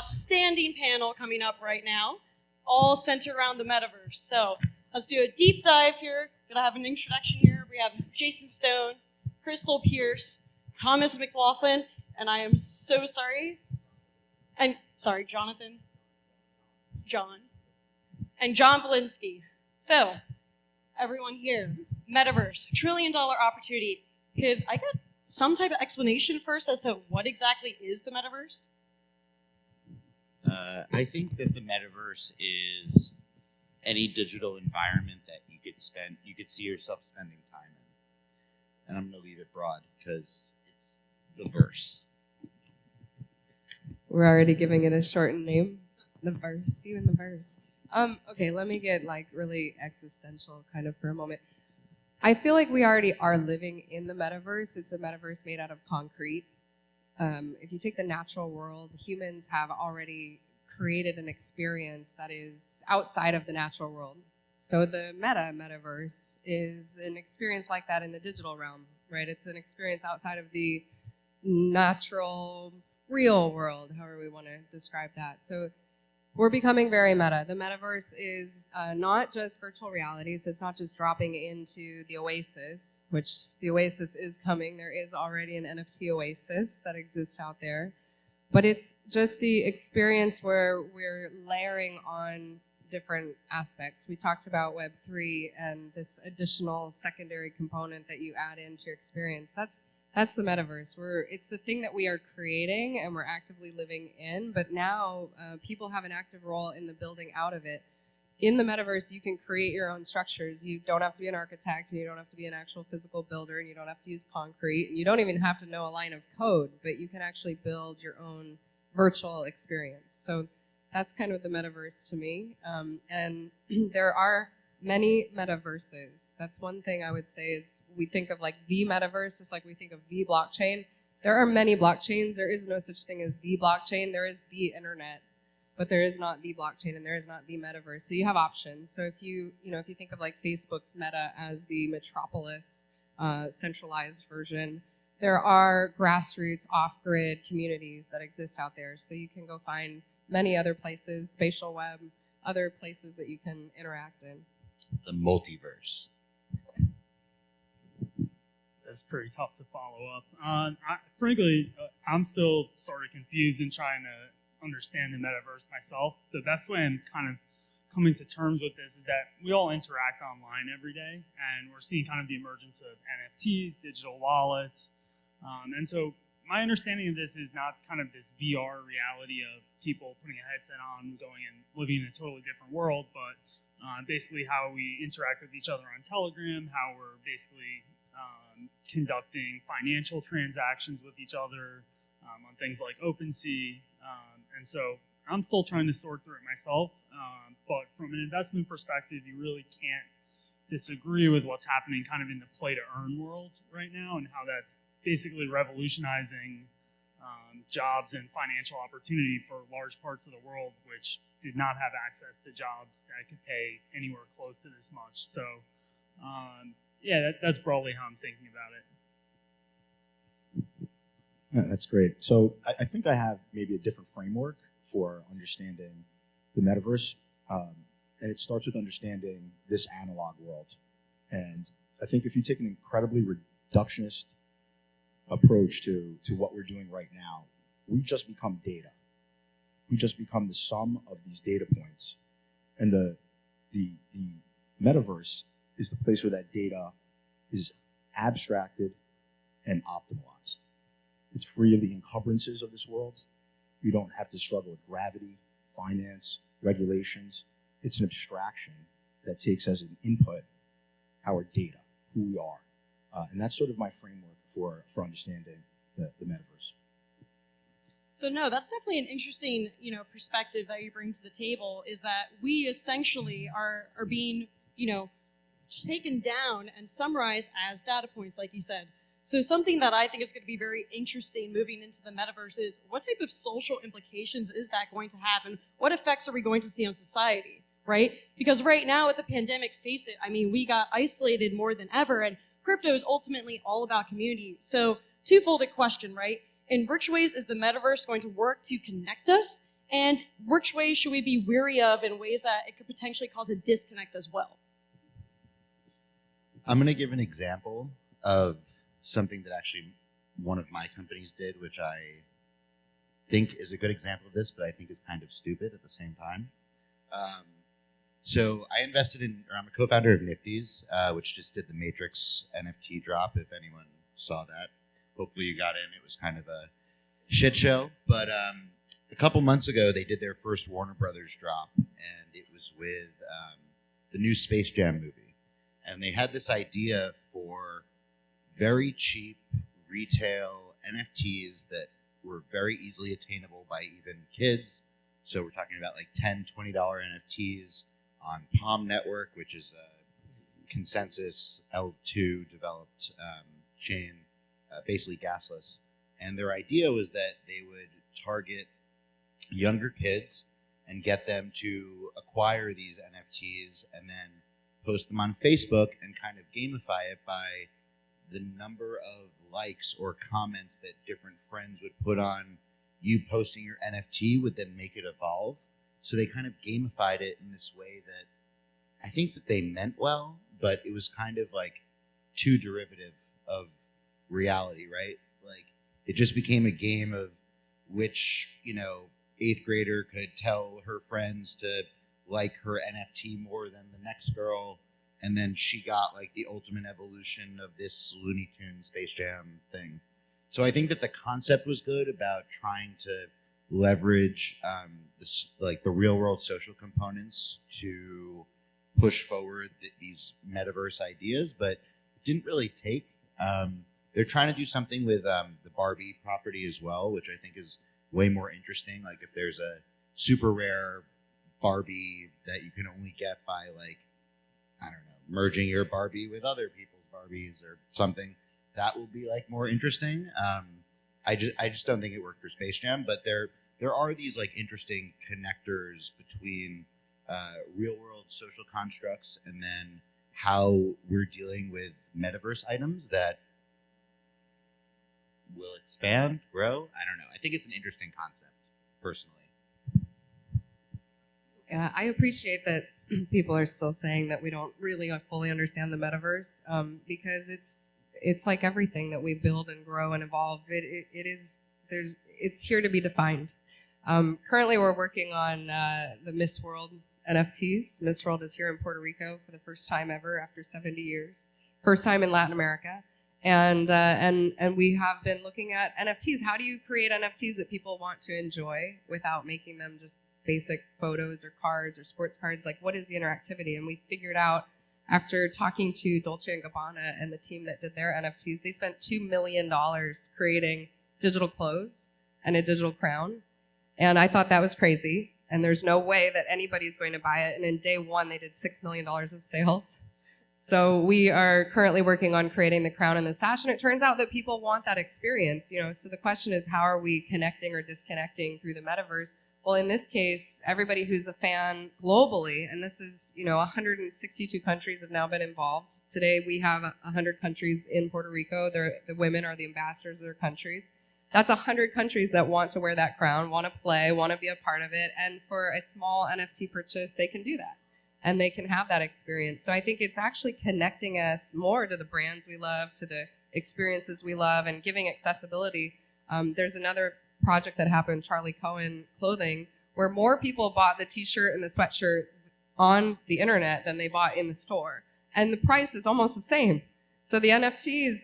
outstanding panel coming up right now, all centered around the metaverse. So let's do a deep dive here. We're gonna have an introduction here. We have Jason Stone, Crystal Pierce, Thomas McLaughlin, and I am so sorry. And sorry, Jonathan. John. And John Belinsky. So, everyone here, Metaverse, $1 trillion opportunity. Could I get some type of explanation first as to what exactly is the Metaverse? I think that the Metaverse is any digital environment that you could see yourself spending time in. And I'm going to leave it broad because it's the verse. We're already giving it a shortened name. The verse, you in the verse. Okay, let me get like really existential kind of for a moment. I feel like we already are living in the metaverse. It's a metaverse made out of concrete. If you take the natural world, humans have already created an experience that is outside of the natural world. So the metaverse is an experience like that in the digital realm, right? It's an experience outside of the natural, real world, however we want to describe that. So we're becoming very meta. The metaverse is not just virtual reality, so it's not just dropping into the oasis, which the oasis is coming. There is already an NFT oasis that exists out there. But it's just the experience where we're layering on different aspects. We talked about Web3 and this additional secondary component that you add into your experience. That's the metaverse. It's the thing that we are creating and we're actively living in, but now people have an active role in the building out of it. In the metaverse, you can create your own structures. You don't have to be an architect, and you don't have to be an actual physical builder, and you don't have to use concrete, and you don't even have to know a line of code, but you can actually build your own virtual experience. So that's kind of the metaverse to me. And there are many metaverses. That's one thing I would say is we think of like the metaverse, just like we think of the blockchain. There are many blockchains. There is no such thing as the blockchain. There is the internet, but there is not the blockchain and there is not the metaverse. So you have options. So if you think of like Facebook's Meta as the metropolis centralized version, there are grassroots off-grid communities that exist out there. So you can go find many other places, spatial web, other places that you can interact in. The multiverse. That's pretty tough to follow up. Frankly, I'm still sort of confused in trying to understand the metaverse myself. The best way I'm kind of coming to terms with this is that we all interact online every day, and we're seeing kind of the emergence of NFTs, digital wallets. And so my understanding of this is not kind of this VR reality of people putting a headset on, going and living in a totally different world, but basically how we interact with each other on Telegram, how we're basically conducting financial transactions with each other on things like OpenSea. And so I'm still trying to sort through it myself. But from an investment perspective, you really can't disagree with what's happening kind of in the play-to-earn world right now and how that's basically revolutionizing jobs and financial opportunity for large parts of the world, which did not have access to jobs that could pay anywhere close to this much. So, yeah, that's broadly how I'm thinking about it. Yeah, that's great. So I think I have maybe a different framework for understanding the metaverse. And it starts with understanding this analog world. And I think if you take an incredibly reductionist approach to what we're doing right now, we just become data. We just become the sum of these data points. And the metaverse is the place where that data is abstracted and optimized. It's free of the encumbrances of this world. You don't have to struggle with gravity, finance, regulations. It's an abstraction that takes as an input our data, who we are. And that's sort of my framework for understanding the metaverse. So no, that's definitely an interesting, perspective that you bring to the table, is that we essentially are being, taken down and summarized as data points, like you said. So something that I think is going to be very interesting moving into the metaverse is what type of social implications is that going to have, and what effects are we going to see on society, right? Because right now with the pandemic, face it, we got isolated more than ever, and crypto is ultimately all about community. So twofold question, right? In which ways is the metaverse going to work to connect us? And which ways should we be wary of in ways that it could potentially cause a disconnect as well? I'm going to give an example of something that actually one of my companies did, which I think is a good example of this, but I think is kind of stupid at the same time. So I invested in, or I'm a co-founder of Nifty's, which just did the Matrix NFT drop. If anyone saw that, hopefully you got in. It was kind of a shit show, but a couple months ago they did their first Warner Brothers drop, and it was with the new Space Jam movie, and they had this idea for very cheap retail NFTs that were very easily attainable by even kids. So we're talking about like $10, $20 NFTs on Palm Network, which is a consensus L2 developed chain, basically gasless. And their idea was that they would target younger kids and get them to acquire these NFTs and then post them on Facebook and kind of gamify it by the number of likes or comments that different friends would put on you posting your NFT would then make it evolve. So they kind of gamified it in this way that I think that they meant well, but it was kind of like too derivative of reality, right? Like it just became a game of which, eighth grader could tell her friends to like her NFT more than the next girl. And then she got like the ultimate evolution of this Looney Tunes Space Jam thing. So I think that the concept was good about trying to leverage the real world social components to push forward these metaverse ideas, but it didn't really take. They're trying to do something with the Barbie property as well, which I think is way more interesting. Like if there's a super rare Barbie that you can only get by like, I don't know, merging your Barbie with other people's Barbies or something, that will be like more interesting. I just don't think it worked for Space Jam, but there are these like interesting connectors between real world social constructs and then how we're dealing with metaverse items that will expand, grow. I don't know. I think it's an interesting concept, personally. Yeah, I appreciate that people are still saying that we don't really fully understand the metaverse because it's like everything that we build and grow and evolve. It's here to be defined. Currently, we're working on the Miss World NFTs. Miss World is here in Puerto Rico for the first time ever after 70 years. First time in Latin America. And we have been looking at NFTs. How do you create NFTs that people want to enjoy without making them just basic photos or cards or sports cards? Like, what is the interactivity? And we figured out after talking to Dolce & Gabbana and the team that did their NFTs, they spent $2 million creating digital clothes and a digital crown. And I thought that was crazy. And there's no way that anybody's going to buy it. And in day one, they did $6 million of sales. So we are currently working on creating the crown and the sash. And it turns out that people want that experience. So the question is, how are we connecting or disconnecting through the metaverse? Well, in this case, everybody who's a fan globally, and this is, 162 countries have now been involved. Today, we have 100 countries in Puerto Rico. The women are the ambassadors of their countries. That's 100 countries that want to wear that crown, want to play, want to be a part of it. And for a small NFT purchase, they can do that. And they can have that experience. So I think it's actually connecting us more to the brands we love, to the experiences we love, and giving accessibility. There's another project that happened, Charlie Cohen Clothing, where more people bought the t-shirt and the sweatshirt on the internet than they bought in the store. And the price is almost the same. So the NFTs,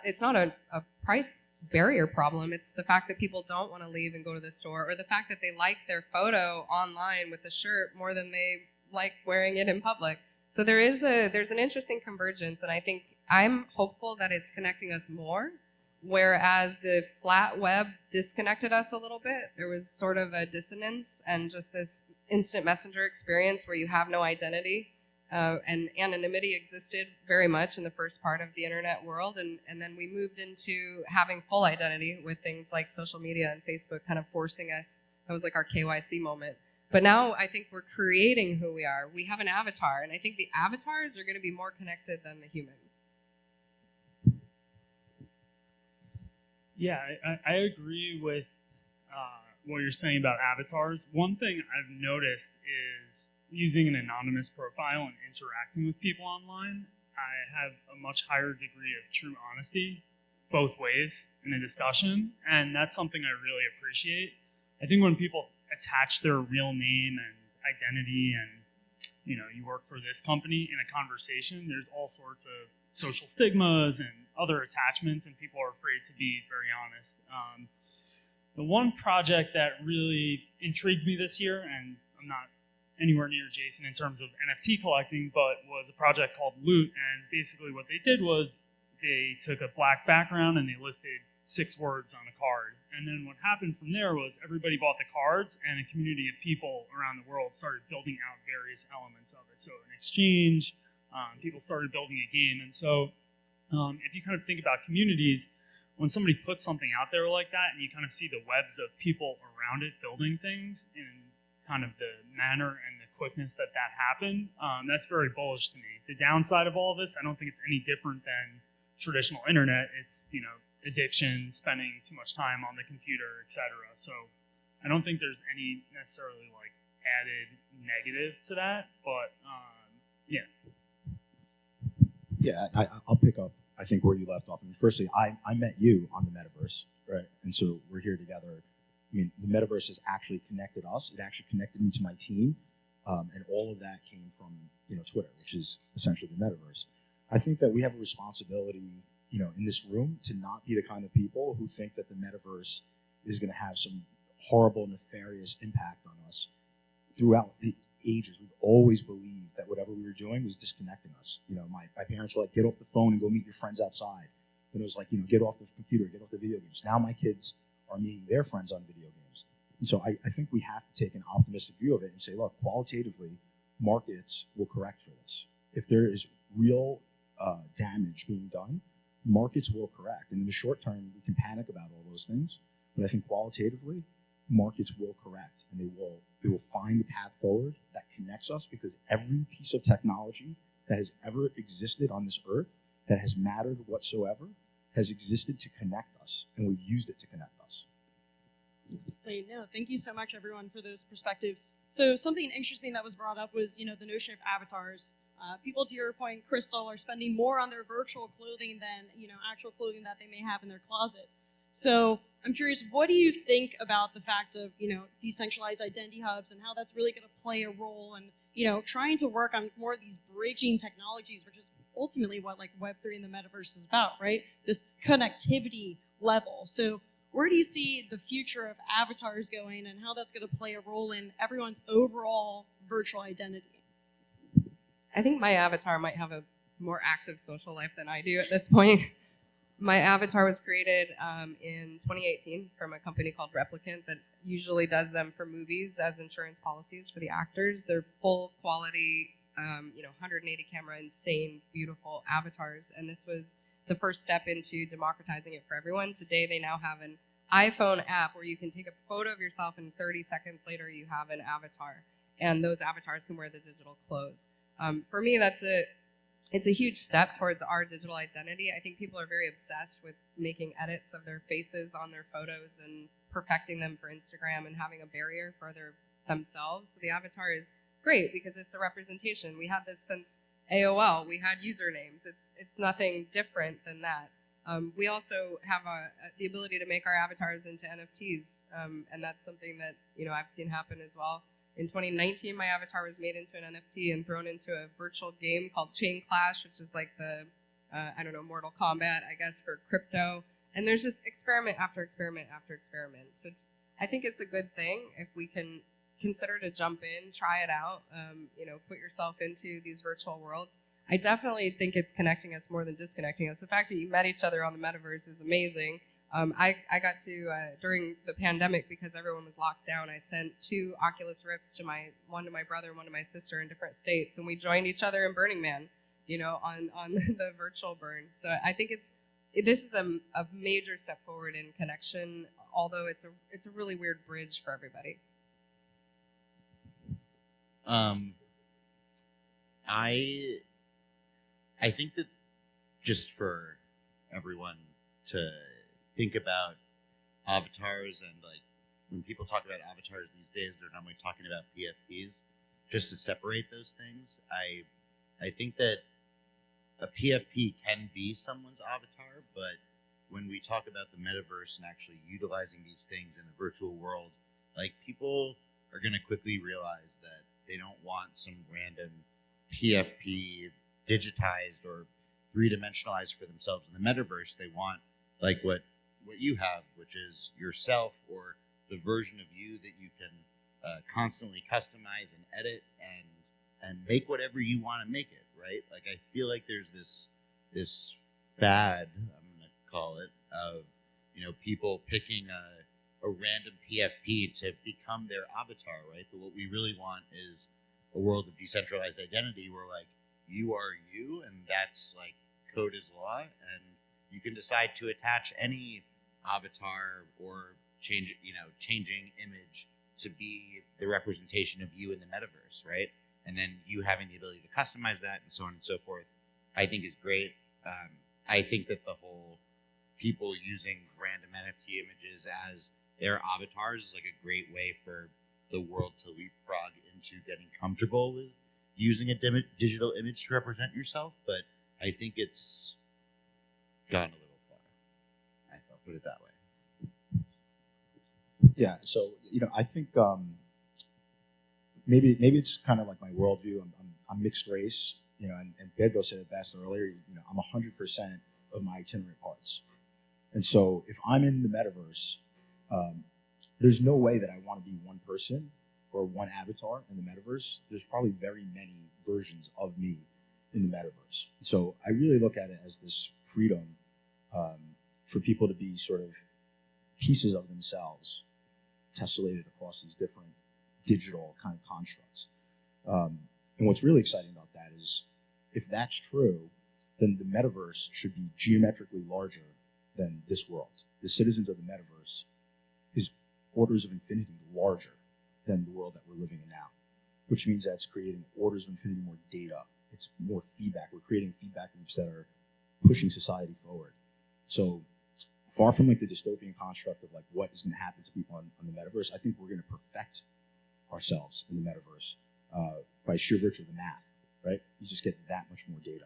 it's not a price barrier problem. It's the fact that people don't want to leave and go to the store, or the fact that they like their photo online with the shirt more than they like wearing it in public. So there's an interesting convergence, and I think I'm hopeful that it's connecting us more. Whereas the flat web disconnected us a little bit. There was sort of a dissonance and just this instant messenger experience where you have no identity. And anonymity existed very much in the first part of the internet world. And then we moved into having full identity with things like social media and Facebook kind of forcing us. That was like our KYC moment. But now I think we're creating who we are. We have an avatar. And I think the avatars are going to be more connected than the humans. Yeah, I agree with what you're saying about avatars. One thing I've noticed is using an anonymous profile and interacting with people online, I have a much higher degree of true honesty both ways in a discussion, and that's something I really appreciate. I think when people attach their real name and identity and you work for this company in a conversation, there's all sorts of social stigmas and other attachments, and people are afraid to be very honest. The one project that really intrigued me this year, and I'm not anywhere near Jason in terms of NFT collecting, but was a project called Loot, and basically what they did was they took a black background and they listed 6 words on a card. And then what happened from there was everybody bought the cards, and a community of people around the world started building out various elements of it. So an exchange, people started building a game. And so if you kind of think about communities, when somebody puts something out there like that and you kind of see the webs of people around it building things in kind of the manner and the quickness that happened, that's very bullish to me. The downside of all of this, I don't think it's any different than traditional internet. It's, addiction, spending too much time on the computer, etc. So I don't think there's any necessarily like added negative to that, but yeah. Yeah, I'll pick up, I think, where you left off. I mean, firstly, I met you on the Metaverse, right? And so we're here together. I mean, the Metaverse has actually connected us. It actually connected me to my team, and all of that came from Twitter, which is essentially the Metaverse. I think that we have a responsibility, in this room, to not be the kind of people who think that the Metaverse is going to have some horrible, nefarious impact on us. Throughout the ages, we've always believed that whatever we were doing was disconnecting us. My parents were like, get off the phone and go meet your friends outside. Then it was like, get off the computer, get off the video games. Now my kids are meeting their friends on video games. And so I think we have to take an optimistic view of it and say, look, qualitatively, markets will correct for this. If there is real damage being done, markets will correct. And in the short term, we can panic about all those things. But I think qualitatively, markets will correct, and they will find the path forward that connects us, because every piece of technology that has ever existed on this earth that has mattered whatsoever has existed to connect us, and we've used it to connect us. No, thank you so much, everyone, for those perspectives. So something interesting that was brought up was, the notion of avatars. People, to your point, Crystal, are spending more on their virtual clothing than, actual clothing that they may have in their closet. So I'm curious, what do you think about the fact of, decentralized identity hubs and how that's really going to play a role in, trying to work on more of these bridging technologies, which is ultimately what like Web3 and the Metaverse is about, right? This connectivity level. So where do you see the future of avatars going and how that's going to play a role in everyone's overall virtual identity? I think my avatar might have a more active social life than I do at this point. My avatar was created in 2018 from a company called Replicant that usually does them for movies as insurance policies for the actors. They're full quality, 180 camera, insane, beautiful avatars. And this was the first step into democratizing it for everyone. Today, they now have an iPhone app where you can take a photo of yourself and 30 seconds later you have an avatar. And those avatars can wear the digital clothes. For me, it's a huge step towards our digital identity. I think people are very obsessed with making edits of their faces on their photos and perfecting them for Instagram and having a barrier for themselves. So the avatar is great because it's a representation. We had this since AOL. We had usernames. It's nothing different than that. We also have the ability to make our avatars into NFTs, and that's something that I've seen happen as well. In 2019, my avatar was made into an NFT and thrown into a virtual game called Chain Clash, which is like the, Mortal Kombat, I guess, for crypto. And there's just experiment after experiment after experiment. So I think it's a good thing if we can consider to jump in, try it out, put yourself into these virtual worlds. I definitely think it's connecting us more than disconnecting us. The fact that you met each other on the Metaverse is amazing. I got to, during the pandemic, because everyone was locked down, I sent 2 Oculus Rifts one to my brother and one to my sister in different states, and we joined each other in Burning Man, on the virtual burn. So I think this is a major step forward in connection, although it's a really weird bridge for everybody. I think that just for everyone to think about avatars and like when people talk about avatars these days, they're normally talking about PFPs. Just to separate those things, I think that a PFP can be someone's avatar, but when we talk about the metaverse and actually utilizing these things in a virtual world, like people are going to quickly realize that they don't want some random PFP digitized or three-dimensionalized for themselves in the metaverse. They want like what you have, which is yourself or the version of you that you can constantly customize and edit and make whatever you want to make it, right? Like I feel like there's this fad, I'm gonna call it, of people picking a random PFP to become their avatar, right? But what we really want is a world of decentralized identity where like you are you, and that's like code is law, and you can decide to attach any avatar or changing image to be the representation of you in the metaverse, right? And then you having the ability to customize that and so on and so forth, I think is great. I think that the whole people using random NFT images as their avatars is like a great way for the world to leapfrog into getting comfortable with using a digital image to represent yourself. But I think it's gone a little far. I'll put it that way. Yeah, so I think maybe it's kind of like my worldview. I'm mixed race, and Pedro said it best earlier. I'm 100% of my itinerant parts, and so if I'm in the metaverse, there's no way that I want to be one person or one avatar in the metaverse. There's probably very many versions of me in the metaverse. So I really look at it as this freedom for people to be sort of pieces of themselves tessellated across these different digital kind of constructs. And what's really exciting about that is if that's true, then the metaverse should be geometrically larger than this world. The citizens of the metaverse is orders of infinity larger than the world that we're living in now, which means that it's creating orders of infinity more data. It's more feedback. We're creating feedback loops that are pushing society forward. So far from like the dystopian construct of like what is going to happen to people on the metaverse, I think we're going to perfect ourselves in the metaverse by sheer virtue of the math, right? You just get that much more data.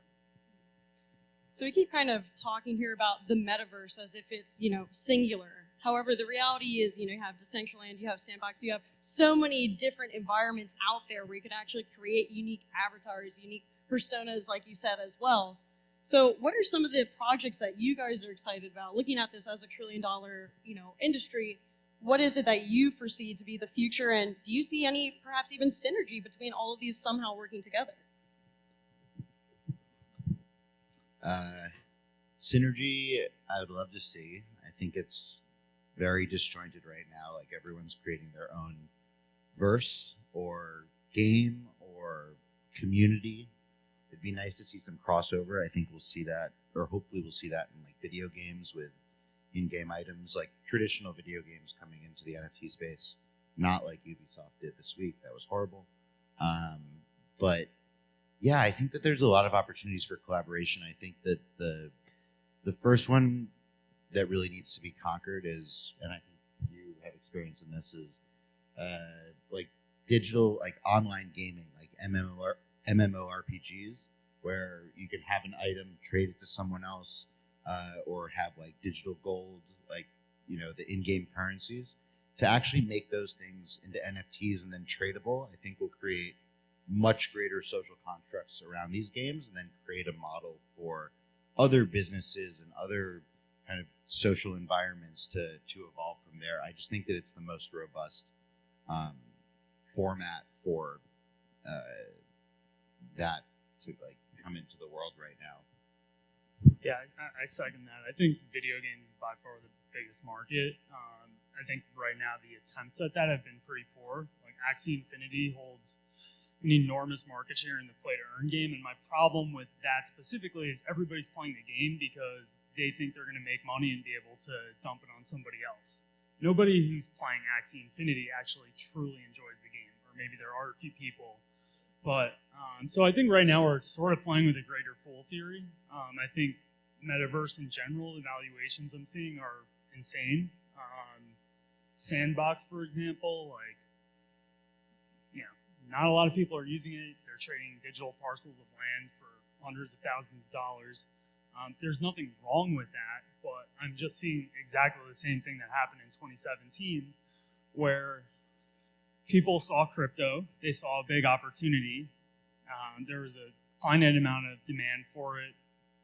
So we keep kind of talking here about the metaverse as if it's, singular. However, the reality is, you have Decentraland, you have Sandbox, you have so many different environments out there where you could actually create unique avatars, unique personas, like you said as well. So what are some of the projects that you guys are excited about? Looking at this as $1 trillion, industry, what is it that you foresee to be the future? And do you see any, perhaps even synergy between all of these somehow working together? Synergy, I would love to see. I think it's very disjointed right now. Like everyone's creating their own verse or game or community. It'd be nice to see some crossover. I think we'll see that, or hopefully we'll see that in like video games with in-game items, like traditional video games coming into the NFT space. Not like Ubisoft did this week. That was horrible. But yeah, I think that there's a lot of opportunities for collaboration. I think that the first one that really needs to be conquered is, and I think you have experience in this, is like digital, like online gaming, like MMORPGs, where you can have an item, trade it to someone else, or have like digital gold, like the in-game currencies. To actually make those things into NFTs and then tradable, I think will create much greater social constructs around these games, and then create a model for other businesses and other kind of social environments to evolve from there. I just think that it's the most robust format for that to like come into the world right now. Yeah, I second that. I think video games is by far the biggest market. I think right now the attempts at that have been pretty poor. Like Axie Infinity holds an enormous market share in the play-to-earn game, and my problem with that specifically is everybody's playing the game because they think they're going to make money and be able to dump it on somebody else. Nobody who's playing Axie Infinity actually truly enjoys the game, or maybe there are a few people. But so I think right now we're sort of playing with a greater fool theory. I think Metaverse in general, the valuations I'm seeing are insane. Sandbox, for example, like, you know, not a lot of people are using it. They're trading digital parcels of land for hundreds of thousands of dollars. There's nothing wrong with that, but I'm just seeing exactly the same thing that happened in 2017, where people saw crypto, they saw a big opportunity. There was a finite amount of demand for it.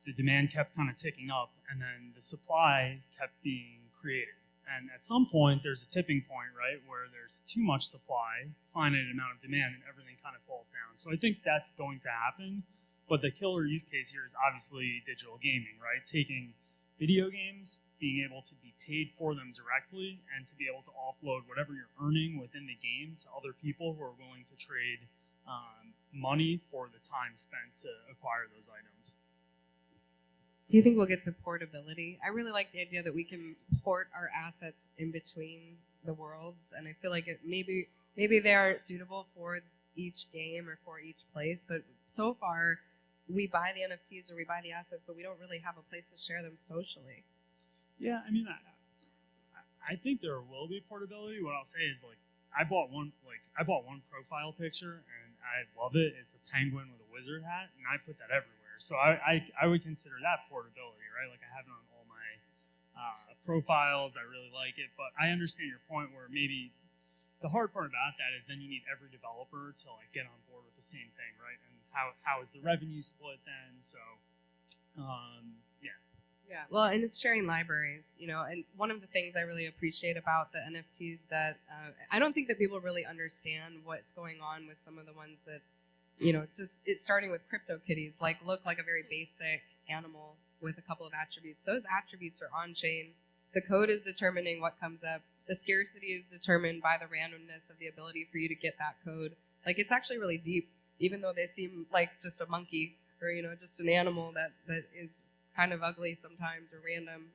The demand kept kind of ticking up, and then the supply kept being created. And at some point, there's a tipping point, right, where there's too much supply, finite amount of demand, and everything kind of falls down. So I think that's going to happen. But the killer use case here is obviously digital gaming, right? Taking video games, being able to be paid for them directly, and to be able to offload whatever you're earning within the game to other people who are willing to trade money for the time spent to acquire those items. Do you think we'll get to portability? I really like the idea that we can port our assets in between the worlds, and I feel like maybe they aren't suitable for each game or for each place, but so far we buy the NFTs or we buy the assets, but we don't really have a place to share them socially. Yeah, I mean, I think there will be portability. What I'll say is, like, I bought one profile picture and I love it. It's a penguin with a wizard hat, and I put that everywhere. So I would consider that portability, right? Like, I have it on all my profiles. I really like it, but I understand your point where maybe the hard part about that is then you need every developer to like get on board with the same thing, right? And how is the revenue split then? So, yeah. Yeah, well, and it's sharing libraries, you know, and one of the things I really appreciate about the NFTs that I don't think that people really understand what's going on with some of the ones that, you know, just it's starting with CryptoKitties, like look like a very basic animal with a couple of attributes. Those attributes are on chain. The code is determining what comes up. The scarcity is determined by the randomness of the ability for you to get that code. Like, it's actually really deep, even though they seem like just a monkey or, you know, just an animal that is kind of ugly sometimes or random.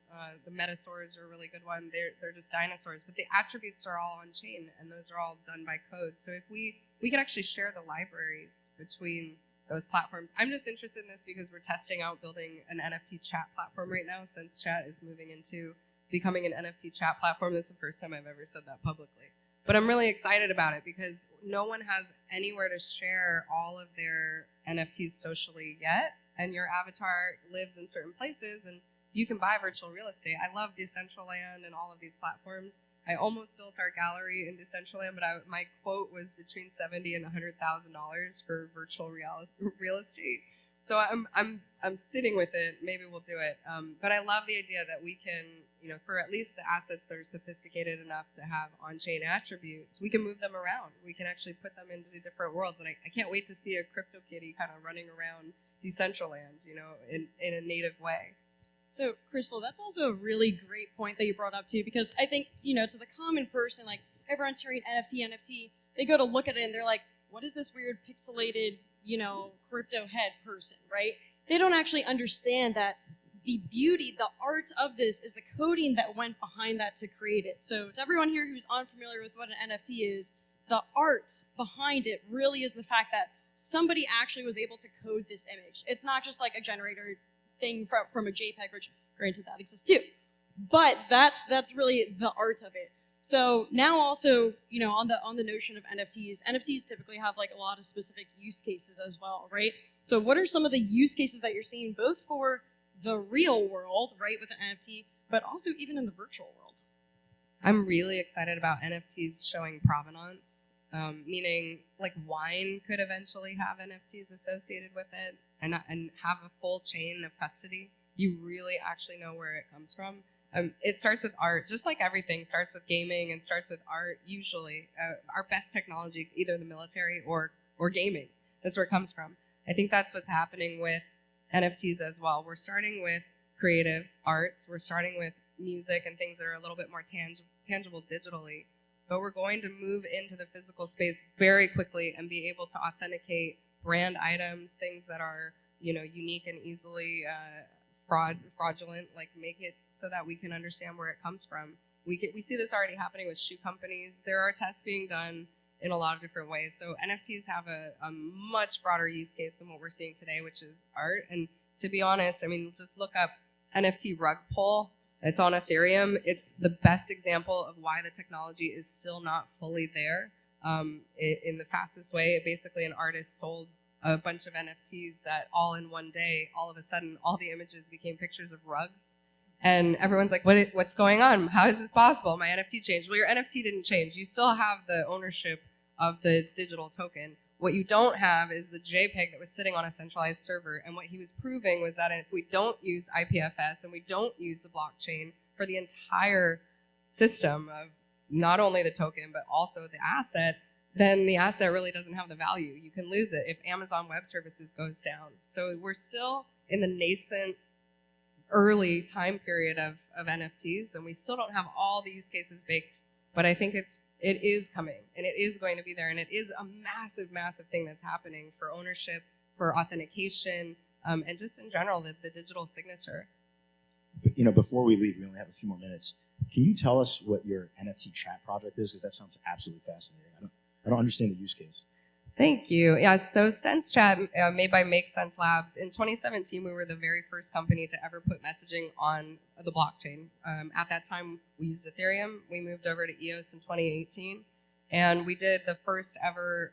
The metasaurs are a really good one. They're just dinosaurs, but the attributes are all on chain, and those are all done by code. So if we could actually share the libraries between those platforms. I'm just interested in this because we're testing out building an NFT chat platform right now, since chat is moving into becoming an NFT chat platform. That's the first time I've ever said that publicly. But I'm really excited about it because no one has anywhere to share all of their NFTs socially yet. And your avatar lives in certain places, and you can buy virtual real estate. I love Decentraland and all of these platforms. I almost built our gallery in Decentraland, but my quote was between $70,000 and $100,000 for virtual real estate. So I'm sitting with it. Maybe we'll do it. But I love the idea that we can, you know, for at least the assets that are sophisticated enough to have on-chain attributes, we can move them around. We can actually put them into different worlds. And I can't wait to see a CryptoKitty kind of running around Decentraland, you know, in a native way. So, Crystal, that's also a really great point that you brought up too, because I think, you know, to the common person, like everyone's hearing NFT, they go to look at it and they're like, what is this weird pixelated, you know, crypto head person, right? They don't actually understand that the beauty, the art of this is the coding that went behind that to create it. So to everyone here who's unfamiliar with what an NFT is, the art behind it really is the fact that somebody actually was able to code this image. It's not just like a generator thing from a JPEG, which granted that exists too. But that's really the art of it. So now also, you know, on the notion of NFTs typically have like a lot of specific use cases as well, right? So what are some of the use cases that you're seeing both for the real world, right, with an NFT, but also even in the virtual world? I'm really excited about NFTs showing provenance, meaning like wine could eventually have NFTs associated with it and have a full chain of custody. You really actually know where it comes from. It starts with art, just like everything starts with gaming and starts with art. Usually, our best technology, either the military or gaming, that's where it comes from. I think that's what's happening with NFTs as well. We're starting with creative arts. We're starting with music and things that are a little bit more tangible digitally. But we're going to move into the physical space very quickly and be able to authenticate brand items, things that are, you know, unique and easily fraudulent, like make it so that we can understand where it comes from. We see this already happening with shoe companies. There are tests being done in a lot of different ways. So NFTs have a much broader use case than what we're seeing today, which is art. And to be honest, I mean, just look up NFT rug pull. It's on Ethereum. It's the best example of why the technology is still not fully there in the fastest way. Basically, an artist sold a bunch of NFTs that all in one day, all of a sudden, all the images became pictures of rugs. And everyone's like, what's going on? How is this possible? My NFT changed. Well, your NFT didn't change. You still have the ownership of the digital token. What you don't have is the JPEG that was sitting on a centralized server. And what he was proving was that if we don't use IPFS and we don't use the blockchain for the entire system of not only the token, but also the asset, then the asset really doesn't have the value. You can lose it if Amazon Web Services goes down. So we're still in the nascent early time period of NFTs, and we still don't have all the use cases baked, but I think it is coming, and it is going to be there, and it is a massive, massive thing that's happening for ownership, for authentication, and just in general, the digital signature. But, before we leave, we only have a few more minutes. Can you tell us what your NFT chat project is? Because that sounds absolutely fascinating. I don't understand the use case. Thank you. Yeah, so SenseChat, made by Make Sense Labs. In 2017, we were the very first company to ever put messaging on the blockchain. At that time, we used Ethereum. We moved over to EOS in 2018. And we did the first ever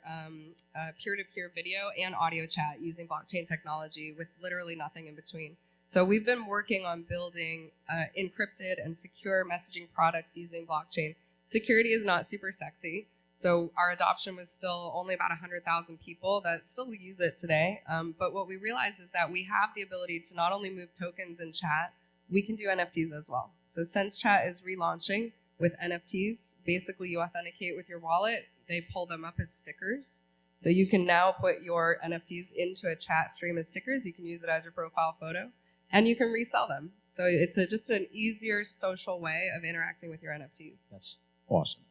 peer-to-peer video and audio chat using blockchain technology with literally nothing in between. So we've been working on building encrypted and secure messaging products using blockchain. Security is not super sexy. So our adoption was still only about 100,000 people that still use it today. But what we realized is that we have the ability to not only move tokens in chat, we can do NFTs as well. So SenseChat is relaunching with NFTs. Basically, you authenticate with your wallet. They pull them up as stickers. So you can now put your NFTs into a chat stream as stickers. You can use it as your profile photo, and you can resell them. So it's just an easier social way of interacting with your NFTs. That's awesome.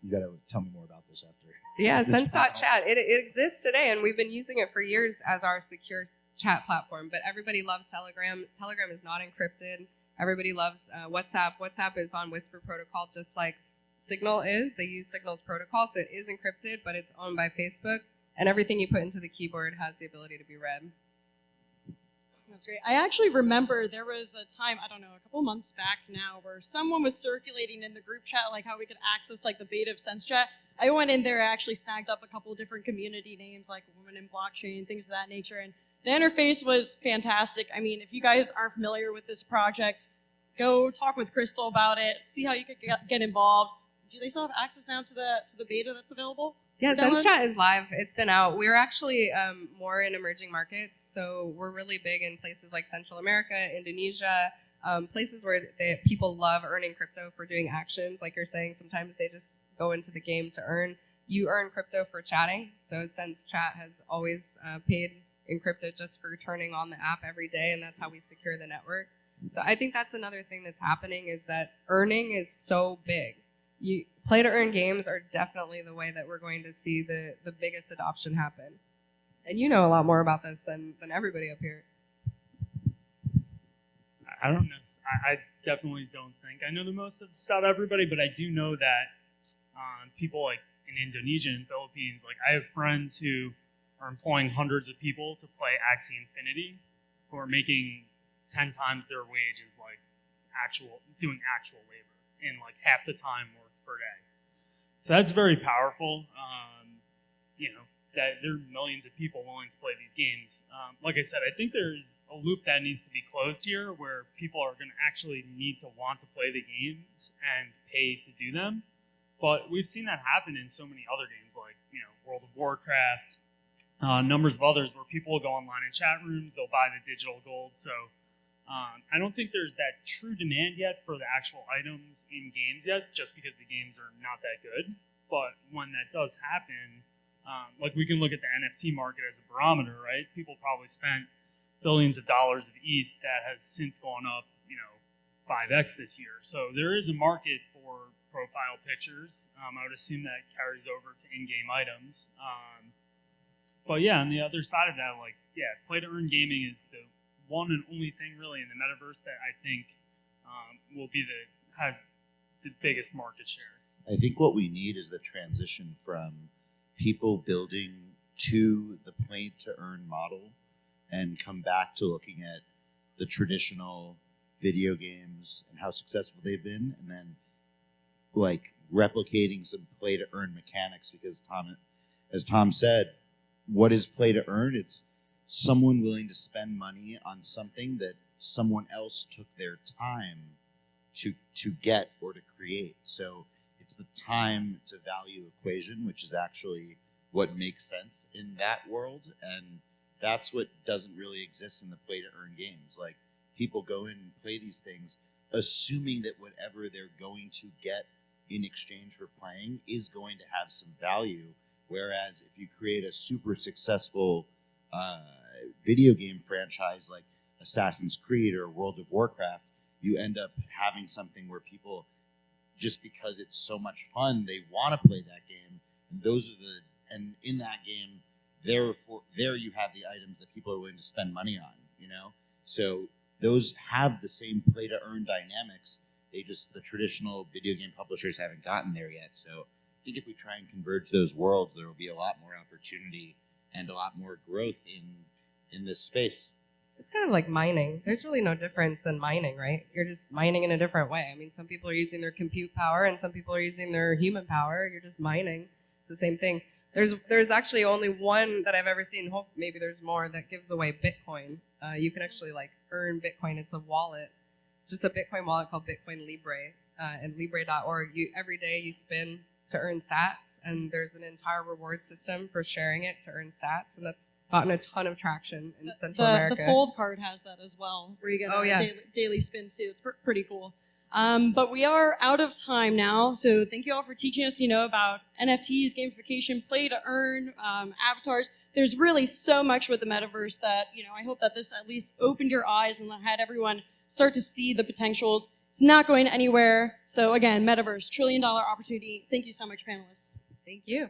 You got to tell me more about this after. Yeah, Sense.chat. It exists today, and we've been using it for years as our secure chat platform. But everybody loves Telegram. Telegram is not encrypted. Everybody loves WhatsApp. WhatsApp is on Whisper protocol, just like Signal is. They use Signal's protocol, so it is encrypted, but it's owned by Facebook. And everything you put into the keyboard has the ability to be read. That's great. I actually remember there was a time, I don't know, a couple months back now, where someone was circulating in the group chat, like how we could access like the beta of SenseChat. I went in there, actually snagged up a couple different community names, like Women in Blockchain, things of that nature. And the interface was fantastic. I mean, if you guys aren't familiar with this project, go talk with Crystal about it, see how you could get involved. Do they still have access now to the beta that's available? Yeah, SenseChat is live. It's been out. We're actually more in emerging markets, so we're really big in places like Central America, Indonesia, places where people love earning crypto for doing actions. Like you're saying, sometimes they just go into the game to earn. You earn crypto for chatting, so SenseChat has always paid in crypto just for turning on the app every day, and that's how we secure the network. So I think that's another thing that's happening is that earning is so big. Play to earn games are definitely the way that we're going to see the biggest adoption happen. And you know a lot more about this than everybody up here. I don't know. I definitely don't think I know the most about everybody, but I do know that people like in Indonesia and Philippines, like I have friends who are employing hundreds of people to play Axie Infinity, who are making 10 times their wages, like doing actual labor in like half the time worked per day. So that's very powerful. That there are millions of people willing to play these games. Like I said, I think there's a loop that needs to be closed here where people are going to actually need to want to play the games and pay to do them. But we've seen that happen in so many other games like, World of Warcraft, numbers of others where people will go online in chat rooms, they'll buy the digital gold. So I don't think there's that true demand yet for the actual items in games yet, just because the games are not that good. But when that does happen, like we can look at the NFT market as a barometer, right? People probably spent billions of dollars of ETH that has since gone up, 5x this year. So there is a market for profile pictures. I would assume that carries over to in-game items. But yeah, on the other side of that, play to earn gaming is the one and only thing really in the metaverse that I think has the biggest market share. I think what we need is the transition from people building to the play to earn model and come back to looking at the traditional video games and how successful they've been, and then like replicating some play to earn mechanics. Because as Tom said, what is play to earn? It's someone willing to spend money on something that someone else took their time to get or to create. So it's the time to value equation, which is actually what makes sense in that world. And that's what doesn't really exist in the play to earn games. Like, people go in and play these things assuming that whatever they're going to get in exchange for playing is going to have some value. Whereas if you create a super successful video game franchise like Assassin's Creed or World of Warcraft, you end up having something where people, just because it's so much fun, they want to play that game. And in that game, there you have the items that people are willing to spend money on, you know? So those have the same play to earn dynamics. The traditional video game publishers haven't gotten there yet. So I think if we try and converge those worlds, there will be a lot more opportunity and a lot more growth in this space. It's kind of like mining. There's really no difference than mining, right? You're just mining in a different way. I mean, some people are using their compute power and some people are using their human power. You're just mining. It's the same thing. There's actually only one that I've ever seen. Hope maybe there's more, that gives away Bitcoin. You can actually like earn Bitcoin. It's a wallet, just a Bitcoin wallet called Bitcoin Libre, and Libre.org. Every day you spin to earn sats, and there's an entire reward system for sharing it to earn sats, and that's gotten a ton of traction in Central America. The Fold card has that as well, where you get daily spins too. It's pretty cool. But we are out of time now, so thank you all for teaching us, about NFTs, gamification, play to earn, avatars. There's really so much with the metaverse that, I hope that this at least opened your eyes and had everyone start to see the potentials. It's not going anywhere. So again, metaverse, $1 trillion opportunity. Thank you so much, panelists. Thank you.